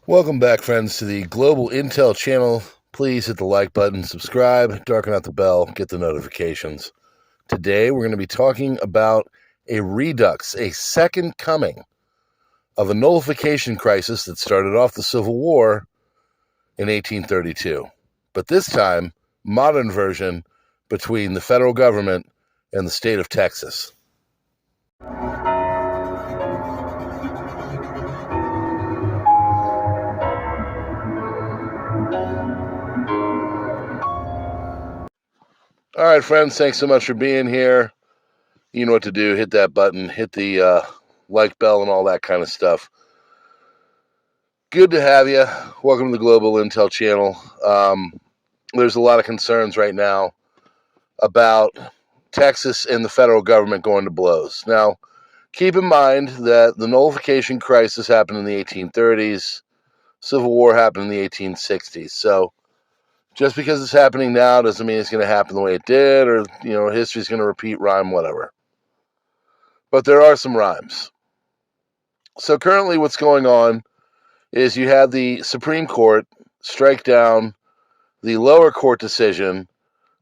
Welcome back, friends, to the Global Intel channel. Please hit the like button, subscribe, darken out the bell, get the notifications. Today, we're going to be talking about a redux, a second coming of a nullification crisis that started off the Civil War in 1832. But this time, modern version between the federal government and the state of Texas. All right, friends, thanks so much for being here. You know what to do. Hit that button, hit the like bell, and all that kind of stuff. Good to have you. Welcome to the Global Intel channel. There's a lot of concerns right now about Texas and the federal government going to blows. Now, keep in mind that the nullification crisis happened in the 1830s. Civil War happened in the 1860s. So just because it's happening now doesn't mean it's going to happen the way it did, or history's going to repeat, rhyme, whatever. But there are some rhymes. So currently what's going on is you have the Supreme Court strike down the lower court decision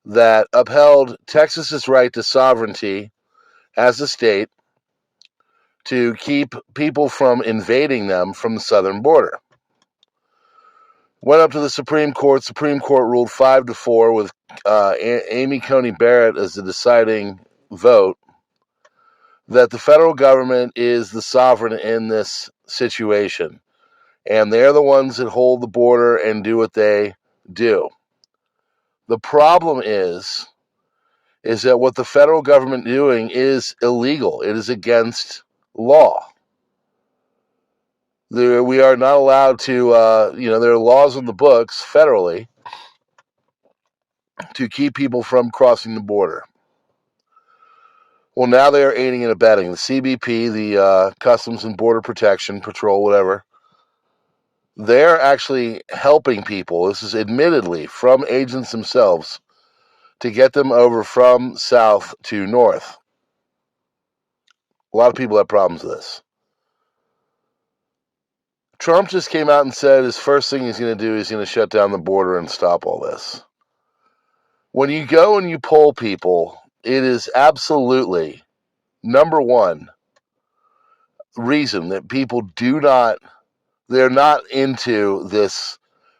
that upheld Texas's right to sovereignty as a state to keep people from invading them from the southern border. Went up to the Supreme Court. Supreme Court ruled 5-4 with Amy Coney Barrett as the deciding vote that the federal government is the sovereign in this situation. And they're the ones that hold the border and do what they do. The problem is that what the federal government doing is illegal. It is against law. We are not allowed to, there are laws on the books federally to keep people from crossing the border. Well, now they are aiding and abetting. The CBP, the Customs and Border Protection Patrol, whatever, they're actually helping people. This is admittedly from agents themselves to get them over from south to north. A lot of people have problems with this. Trump just came out and said his first thing he's going to do is going to shut down the border and stop all this. When you go and you poll people, it is absolutely number one reason that people they're not into this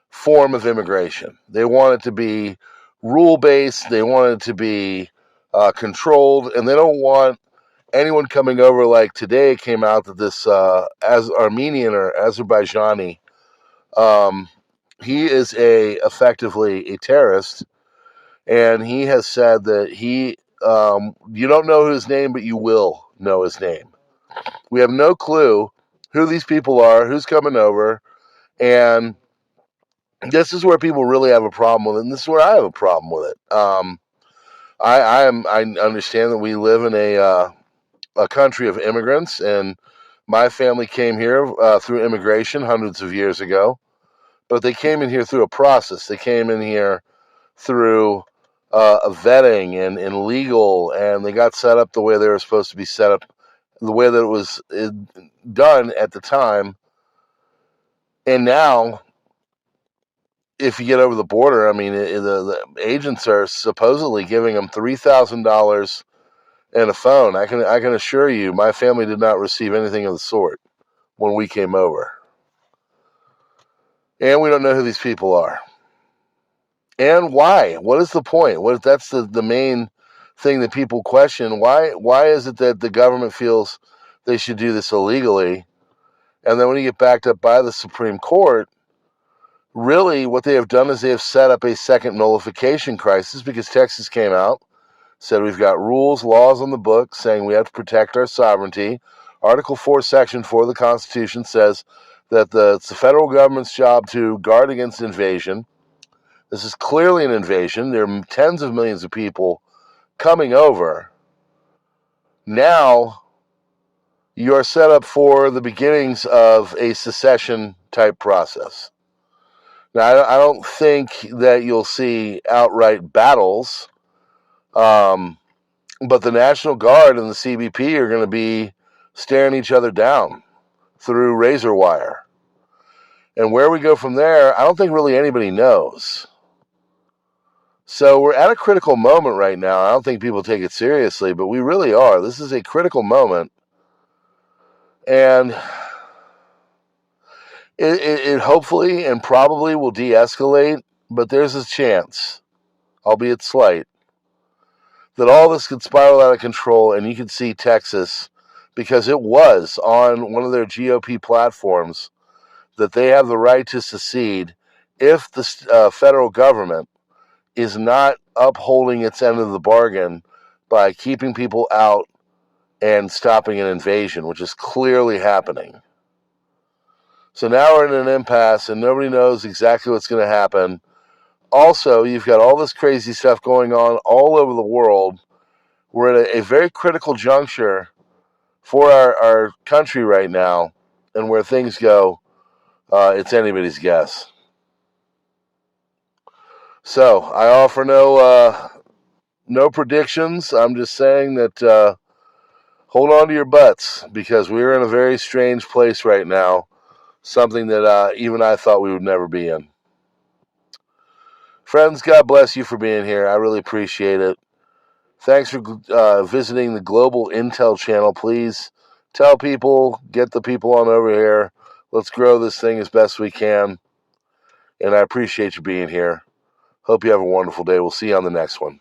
form of immigration. They want it to be rule-based, they want it to be controlled, and they don't want anyone coming over. Like today it came out that this as Armenian or Azerbaijani, he is effectively a terrorist, and he has said that you don't know his name, but you will know his name. We have no clue who these people are, who's coming over, and this is where people really have a problem with it, and this is where I have a problem with it. I understand that we live in a country of immigrants, and my family came here through immigration hundreds of years ago, but they came in here through a process. They came in here through a vetting and legal, and they got set up the way they were supposed to be set up, the way that it was done at the time. And now, if you get over the border, I mean, the agents are supposedly giving them $3,000 and a phone. I can assure you, my family did not receive anything of the sort when we came over. And we don't know who these people are. And why? What is the point? What if that's the main thing that people question? Why is it that the government feels they should do this illegally? And then when you get backed up by the Supreme Court, really what they have done is they have set up a second nullification crisis, because Texas came out, said we've got rules, laws on the book saying we have to protect our sovereignty. Article 4, Section 4 of the Constitution says that it's the federal government's job to guard against invasion. This is clearly an invasion. There are tens of millions of people coming over. Now you are set up for the beginnings of a secession type process. Now, I don't think that you'll see outright battles, but the National Guard and the CBP are going to be staring each other down through razor wire. And where we go from there, I don't think really anybody knows. So we're at a critical moment right now. I don't think people take it seriously, but we really are. This is a critical moment. And it hopefully and probably will de-escalate, but there's a chance, albeit slight, that all this could spiral out of control, and you could see Texas, because it was on one of their GOP platforms, that they have the right to secede if the federal government is not upholding its end of the bargain by keeping people out and stopping an invasion, which is clearly happening. So now we're in an impasse, and nobody knows exactly what's going to happen. Also, you've got all this crazy stuff going on all over the world. We're at a very critical juncture for our country right now, and where things go, it's anybody's guess. So I offer no predictions. I'm just saying that hold on to your butts, because we're in a very strange place right now, something that even I thought we would never be in. Friends, God bless you for being here. I really appreciate it. Thanks for visiting the Global Intel channel. Please tell people, get the people on over here. Let's grow this thing as best we can. And I appreciate you being here. Hope you have a wonderful day. We'll see you on the next one.